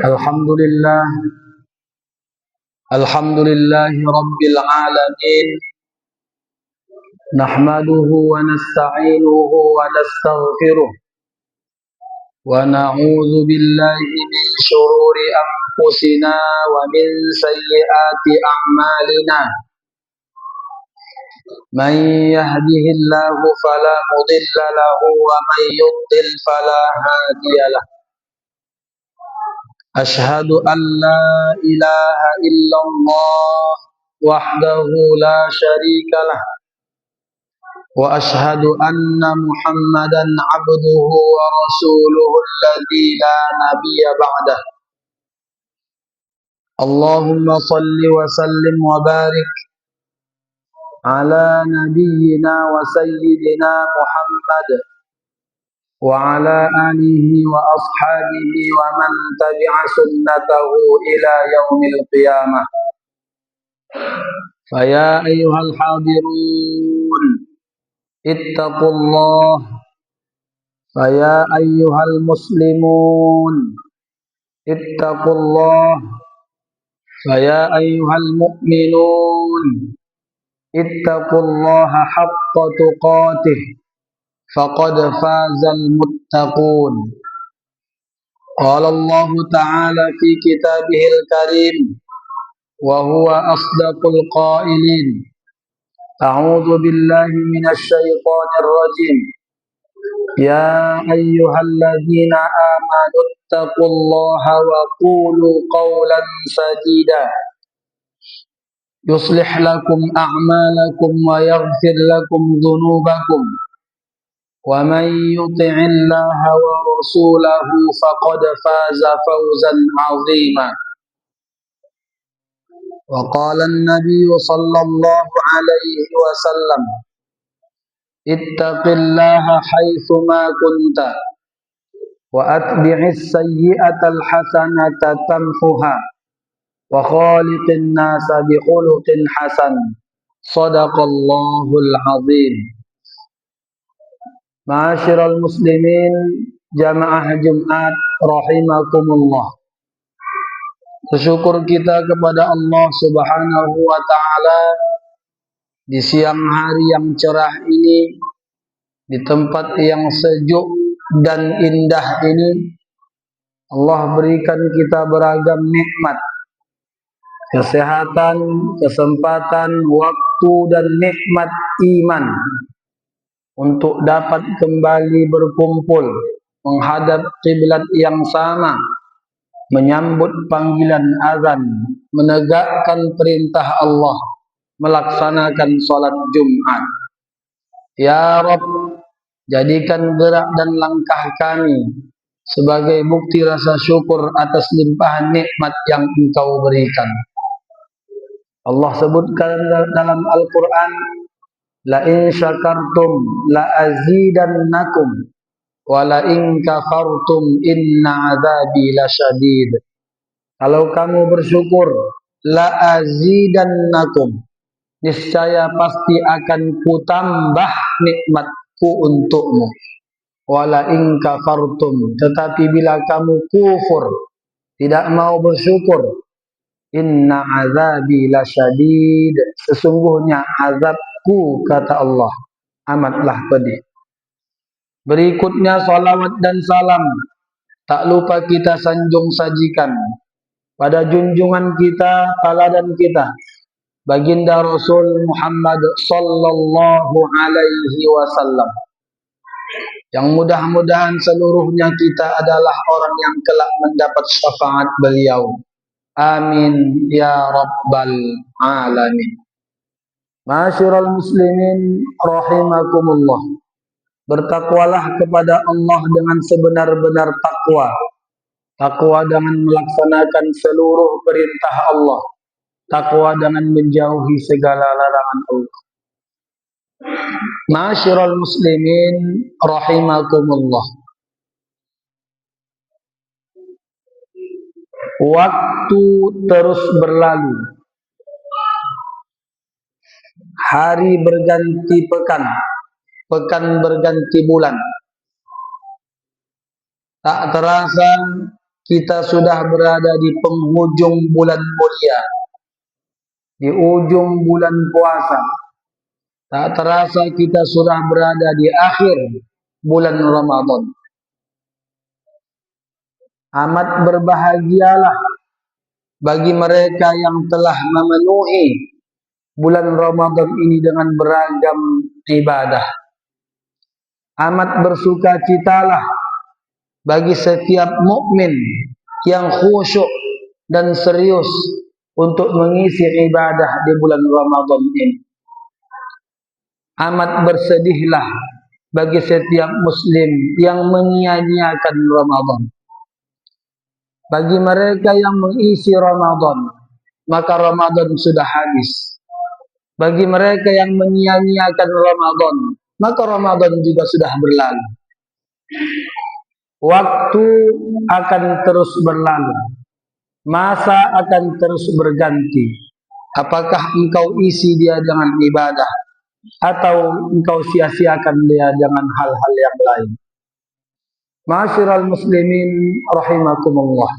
Alhamdulillah, alhamdulillahi rabbil alamin. Nahmaduhu wa nasta'inuhu wa nastaghfiruh wa na'udzu billahi min shururi anfusina wa min sayyiati a'malina. Man yahdihillahu fala mudilla lahu wa man yudlil fala hadiyalah. Ashhadu an la ilaha illallah wahdahu la syarikalah wa ashhadu anna Muhammadan abduhu wa rasuluhu alladzi la nabiyya ba'dah. Allahumma salli wa sallim wa barik ala nabiyyina wa sayyidina Muhammad wa ala alihi wa ashabihi wa man tabi'a sunnatahu ila yaumil qiyamah. Faya ayyuhal hadirun ittaqullah. Faya ayyuhal muslimun ittaqullah. Faya ayyuhal mu'minun ittaqullaha haqqa tuqatih. Faqad fazal muttaqun. Qala Allah Ta'ala fi kitabihil karim wa huwa asdaqul qailin. A'udzu billahi minasy syaithanir rajim. Ya ayyuhalladzina amanu taqullaha wa qulu qawlan sadida yuslih lakum a'malakum wa yaghfir lakum dhunubakum wa man yuti'illaha wa rasulahu faqad faza fawzan 'azima. Wa qala an-nabiy sallallahu alaihi wasallam ittaqillaha haitsu ma kunta wa atbi'is sayyi'atal hasanata tamhuha wa khaliqin nasa bi khuluqin hasan. Shadaqallahul azim. Ma'asyiral muslimin, jamaah Jumat rahimakumullah. Bersyukur kita kepada Allah Subhanahu wa taala di siang hari yang cerah ini, di tempat yang sejuk dan indah ini. Allah berikan kita beragam nikmat, kesehatan, kesempatan, waktu dan nikmat iman untuk dapat kembali berkumpul menghadap kiblat yang sama, menyambut panggilan azan, menegakkan perintah Allah, melaksanakan salat Jumat. Ya Rabb, jadikan gerak dan langkah kami sebagai bukti rasa syukur atas limpahan nikmat yang Engkau berikan. Allah sebutkan dalam Al-Quran, la in syakartum la azidannakum wa la in kafartum inna azabi lasyadid. Kalau kamu bersyukur, la azidannakum, niscaya pasti akan kutambah nikmatku untukmu. Wala in kafartum, tetapi bila kamu kufur, tidak mau bersyukur, inna azabi lasyadid, sesungguhnya azabku, kata Allah, amatlah pedih. Berikutnya salawat dan salam tak lupa kita sanjung sajikan pada junjungan kita, teladan kita, baginda Rasul Muhammad sallallahu alaihi wasallam, yang mudah-mudahan seluruhnya kita adalah orang yang kelak mendapat syafaat beliau. Amin ya rabbal alamin. Ma'asyiral muslimin rahimakumullah. Bertakwalah kepada Allah dengan sebenar-benar takwa. Takwa dengan melaksanakan seluruh perintah Allah. Takwa dengan menjauhi segala larangan Allah. Ma'asyiral muslimin rahimakumullah. Waktu terus berlalu. Hari berganti pekan, pekan berganti bulan. Tak terasa kita sudah berada di penghujung bulan mulia, di ujung bulan puasa. Tak terasa kita sudah berada di akhir bulan Ramadan. Amat berbahagialah bagi mereka yang telah memenuhi bulan Ramadan ini dengan beragam ibadah. Amat bersukacitalah bagi setiap mukmin yang khusyuk dan serius untuk mengisi ibadah di bulan Ramadan ini. Amat bersedihlah bagi setiap muslim yang menyia-nyiakan Ramadan. Bagi mereka yang mengisi Ramadan, maka Ramadan sudah habis. Bagi mereka yang menyia-nyiakan Ramadan, maka Ramadan juga sudah berlalu. Waktu akan terus berlalu, masa akan terus berganti. Apakah engkau isi dia dengan ibadah, atau engkau sia-siakan dia dengan hal-hal yang lain? Ma'asyiral muslimin rahimakumullah.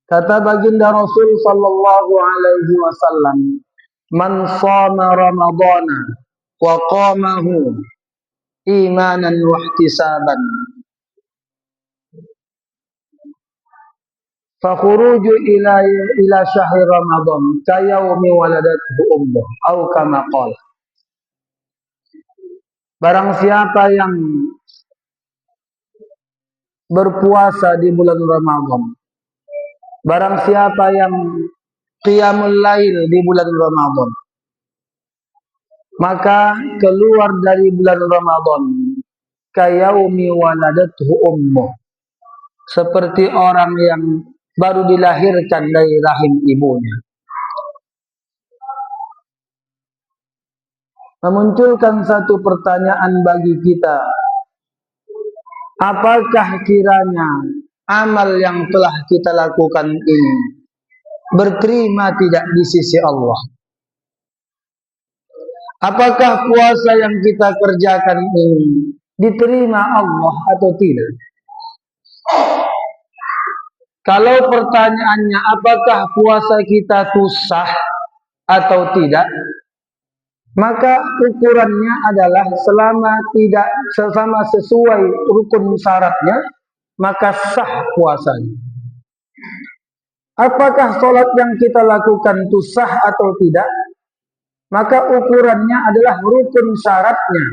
Kata baginda Rasul sallallahu alaihi wasallam, "Man shama Ramadhana wa qamahu imanan wa ihtisaban, fa khuruju ila syahri Ramadan ka yaumi waladathu ummuh," atau kama qala. Barang siapa yang berpuasa di bulan Ramadan, barang siapa yang qiyamul lail di bulan Ramadan, maka keluar dari bulan Ramadan kayaumi waladathu ummuh, seperti orang yang baru dilahirkan dari rahim ibunya. Memunculkan satu pertanyaan bagi kita, apakah kiranya amal yang telah kita lakukan ini berterima tidak di sisi Allah? Apakah puasa yang kita kerjakan ini diterima Allah atau tidak? Kalau pertanyaannya apakah puasa kita itu sah atau tidak, maka ukurannya adalah selama tidak sesuai rukun syaratnya, maka sah puasanya. Apakah sholat yang kita lakukan itu sah atau tidak, maka ukurannya adalah rukun syaratnya.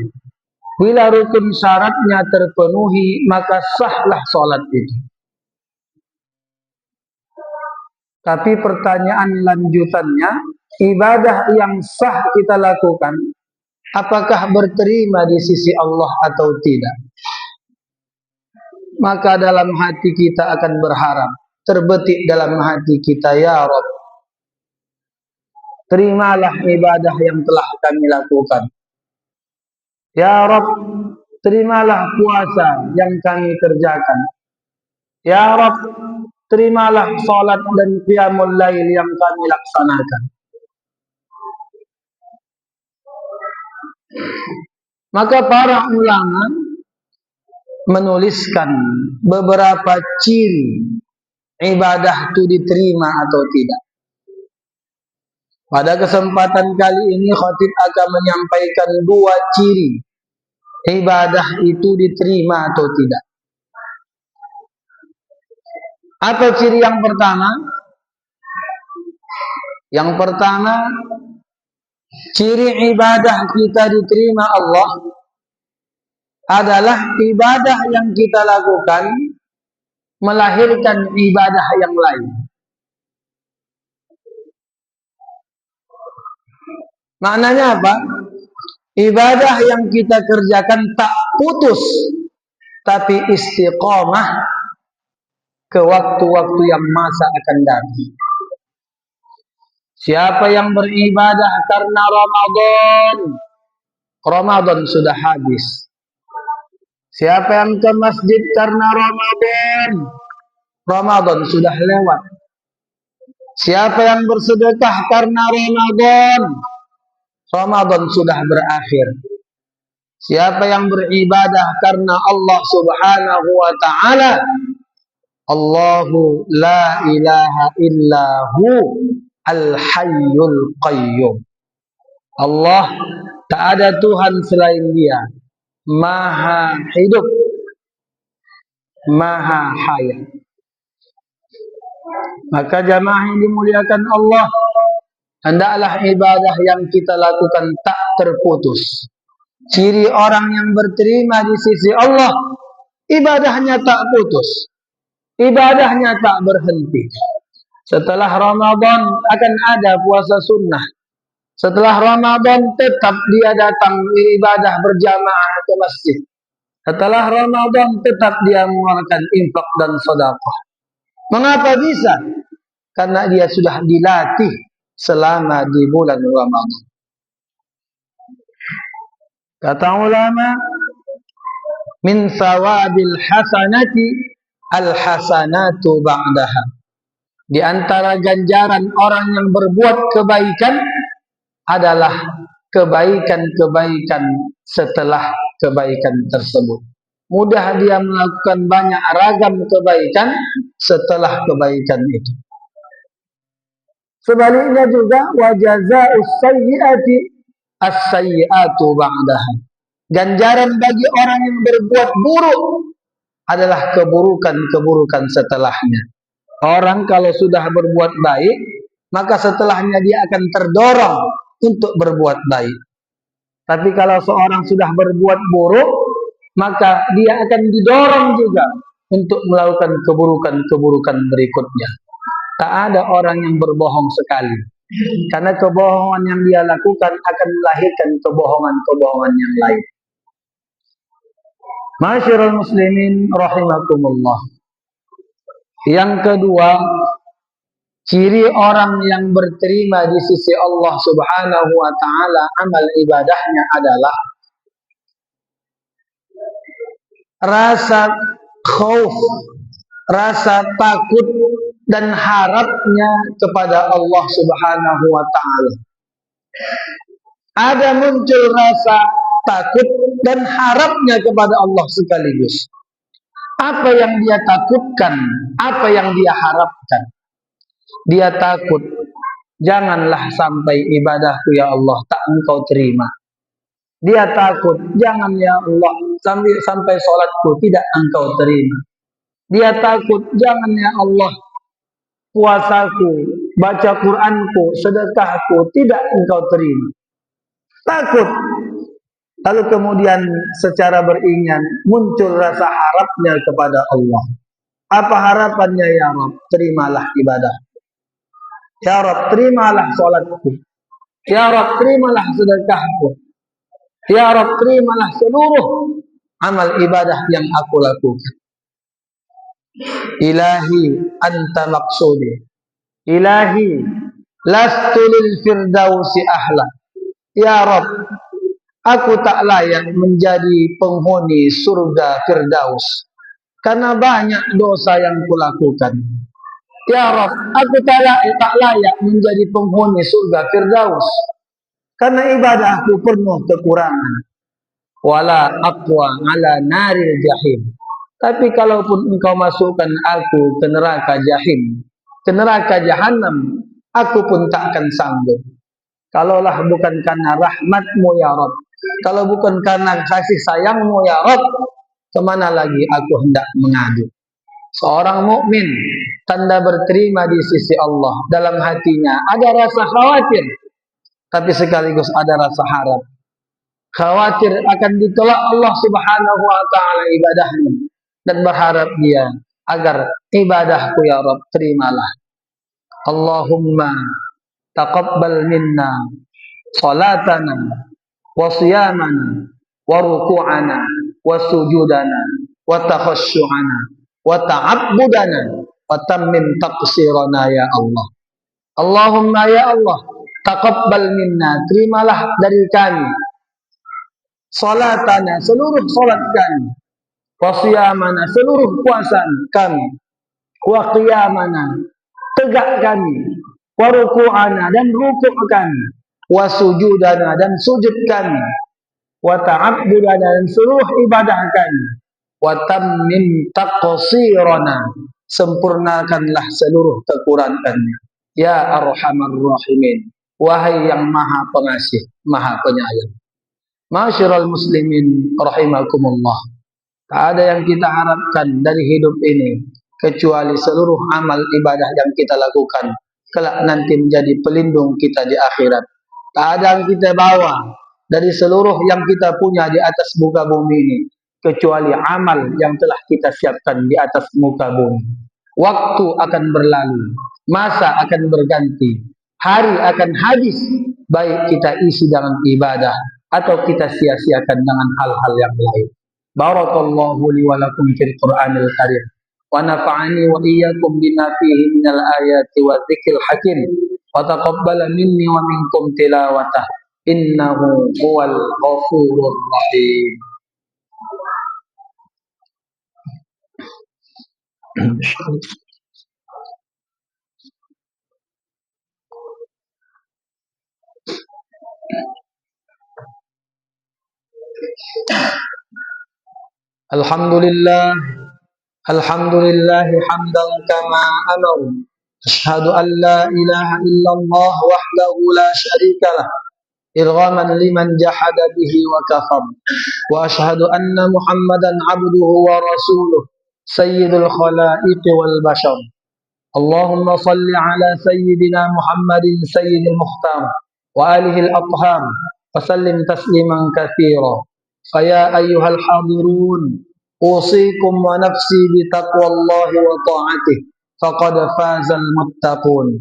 Bila rukun syaratnya terpenuhi, maka sahlah sholat itu. Tapi pertanyaan lanjutannya, ibadah yang sah kita lakukan, apakah berterima di sisi Allah atau tidak? Maka dalam hati kita akan berharap, terbetik dalam hati kita, ya Rabb, terimalah ibadah yang telah kami lakukan. Ya Rabb, terimalah puasa yang kami kerjakan. Ya Rabb, terimalah salat dan qiyamul lail yang kami laksanakan. Maka para ulama menuliskan beberapa ciri ibadah itu diterima atau tidak. Pada kesempatan kali ini khatib akan menyampaikan dua ciri ibadah itu diterima atau tidak. Apa ciri yang pertama? Yang pertama, ciri ibadah kita diterima Allah adalah ibadah yang kita lakukan melahirkan ibadah yang lain. Maknanya apa? Ibadah yang kita kerjakan tak putus, tapi istiqomah ke waktu-waktu yang masa akan datang. Siapa yang beribadah karena Ramadan, Ramadan sudah habis. Siapa yang ke masjid karena Ramadan, Ramadan sudah lewat. Siapa yang bersedekah karena Ramadan, Ramadan sudah berakhir. Siapa yang beribadah karena Allah Subhanahu wa taala, Allahu la ilaha illahu al-hayyul qayyum. Allah, tak ada Tuhan selain Dia, Maha hidup, Maha hayat. Maka jamaah yang dimuliakan Allah, hendaklah ibadah yang kita lakukan tak terputus. Ciri orang yang berterima di sisi Allah, ibadahnya tak putus, ibadahnya tak berhenti. Setelah Ramadan akan ada puasa sunnah. Setelah Ramadan tetap dia datang ibadah berjamaah ke masjid. Setelah Ramadan tetap dia mengeluarkan infak dan sedekah. Mengapa bisa? Karena dia sudah dilatih selama di bulan Ramadan. Kata ulama, min sawabil hasanati al-hasanatu ba'daha. Di antara ganjaran orang yang berbuat kebaikan adalah kebaikan-kebaikan setelah kebaikan tersebut. Mudah dia melakukan banyak ragam kebaikan setelah kebaikan itu. Sebaliknya juga, wa jazaa'us sayyi'ati as-sayyi'atu ba'daha. Ganjaran bagi orang yang berbuat buruk adalah keburukan-keburukan setelahnya. Orang kalau sudah berbuat baik, maka setelahnya dia akan terdorong untuk berbuat baik. Tapi kalau seorang sudah berbuat buruk, maka dia akan didorong juga untuk melakukan keburukan-keburukan berikutnya. Tak ada orang yang berbohong sekali, karena kebohongan yang dia lakukan akan melahirkan kebohongan-kebohongan yang lain. Ma'asyiral muslimin rahimakumullah. Yang kedua, ciri orang yang berterima di sisi Allah Subhanahu wa taala amal ibadahnya adalah rasa khauf, rasa takut dan harapnya kepada Allah Subhanahu wa taala. Ada muncul rasa takut dan harapnya kepada Allah sekaligus. Apa yang dia takutkan, apa yang dia harapkan? Dia takut, janganlah sampai ibadahku ya Allah tak engkau terima. Dia takut, jangan ya Allah sampai solatku tidak engkau terima. Dia takut, jangan ya Allah puasaku, baca Quranku, sedekahku tidak engkau terima. Takut. Lalu kemudian secara beringan muncul rasa harapnya kepada Allah. Apa harapannya ya Rabb? Terimalah ibadah. Ya Rabb, terimalah solatku. Ya Rabb, terimalah sedekahku. Ya Rabb, terimalah seluruh amal ibadah yang aku lakukan. Ilahi anta maqsudi. Ilahi lastu lil firdausi ahla. Ya Rabb, aku tak layak menjadi penghuni surga Firdaus karena banyak dosa yang kulakukan. Ya Rabb, aku tak layak menjadi penghuni surga Firdaus karena ibadahku penuh kekurangan. Wala aqwa ala naril jahim. Tapi kalaupun engkau masukkan aku ke neraka jahim, ke neraka jahanam, aku pun tak akan sanggup. Kalaulah bukan karena rahmatmu ya Rabb, kalau bukan karena kasih sayangmu ya Rabb, kemana lagi aku hendak mengadu? Seorang mukmin tanda berterima di sisi Allah, dalam hatinya ada rasa khawatir, tapi sekaligus ada rasa harap. Khawatir akan ditolak Allah Subhanahu wa taala ibadahnya, dan berharap dia agar ibadahku ya Rabb terimalah. Allahumma taqabbal minna salatana wa siyamana wa ruku'ana wa sujudana wa takhasyu'ana wa ta'abbudana wa tammim taqsirana ya Allah. Allahumma ya Allah, taqabbal minna, terimalah dari kami salatana, seluruh salat kami, wa siyamana, seluruh puasa kami, wa qiyamana, tegak kami, wa ruku'ana, dan rukuk kami, wa sujudana, dan sujud kami, wa ta'abbuda dan seluruh ibadah kami, wa tammim taqsirana, sempurnakanlah seluruh kekurangannya, ya arhamar rahimin, wahai yang maha pengasih maha penyayang. Ma'asyiral muslimin rahimakumullah, tak ada yang kita harapkan dari hidup ini kecuali seluruh amal ibadah yang kita lakukan kelak nanti menjadi pelindung kita di akhirat. Tak ada yang kita bawa dari seluruh yang kita punya di atas muka bumi ini kecuali amal yang telah kita siapkan di atas muka bumi. Waktu akan berlalu, masa akan berganti, hari akan habis, baik kita isi dengan ibadah atau kita sia-siakan dengan hal-hal yang lain. Barakallahu li wa lakum fil Qur'anil Karim wa nafa'ani wa iyyakum bima fihi minal ayati wa dzikril hakim wa taqabbala minni wa minkum tilawatah innahu huwal ghafurur rahim. Alhamdulillah, alhamdulillah hamdan kama amar. Asyhadu an la ilaha illallah wahdahu la syarikalah irghaman liman jahada bihi wa kafar. Wa asyhadu anna Muhammadan abduhu wa rasuluh sayyidul khalaiq wal bashar. Allahumma salli ala sayyidina Muhammadin sayyidil mukhtar wa alihi al-athhar wa sallim tasliman katsira. Faya ayyuhal hadirun usikum wa nafsi bi taqwallahi wa ta'atih faqad fazal muttaqun.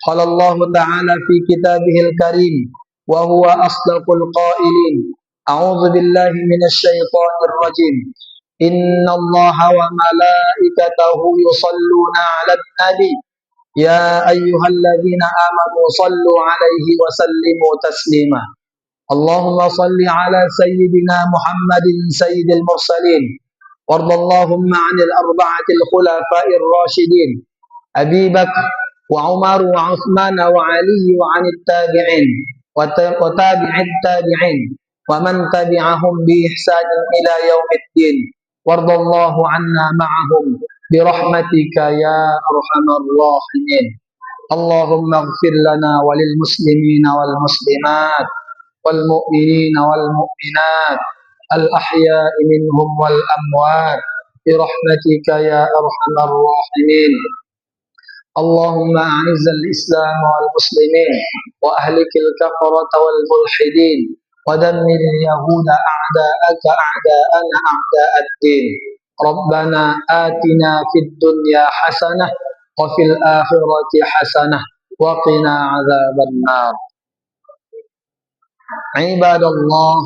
Qala Allah ta'ala fi kitabihil karim wa huwa asdaqul qailin. A'udzu billahi minasy syaithanir rajim. Inna Allaha wa malaikatahu yusalluna 'alan nabi ya ayyuhalladzina amanu sallu 'alaihi wa sallimu taslima. Allahumma salli 'ala sayyidina Muhammadin sayyidil mursalin wardallahumma 'anil arba'atil khulafa'ir rasyidin Abi Bakr wa Umar wa Utsman wa Ali wa 'anit tabi'in wa tabi'it tabi'in wa man tabi'ahum bi ihsanin ila yaumiddin wardallahu 'anna ma'ahum bi rahmatika ya arhamar rahimin. Allahumma ighfir lana walil muslimina wal muslimat wal mu'minina wal mu'minat al ahya'i minhum wal amwat bi rahmatika ya arhamar rahimin. اللهم أعز الإسلام والمسلمين وأهلك الكفرة والملحدين ودمر اليهود أعداءك أعداءنا أعداء الدين. ربنا آتنا في الدنيا حسنة وفي الآخرة حسنة وقنا عذاب النار. عباد الله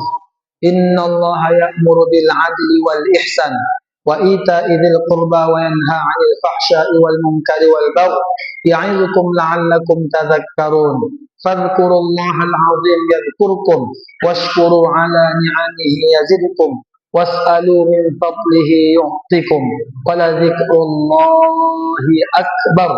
إن الله يأمر بالعدل والإحسان وإيتاء ذي القربى وينهى عن الفحشاء والمنكر والبغي يعظكم لعلكم تذكرون. فاذكروا الله العظيم يذكركم واشكروا على نعمه يزدكم واسألوا من فضله يعطكم ولذكر الله أكبر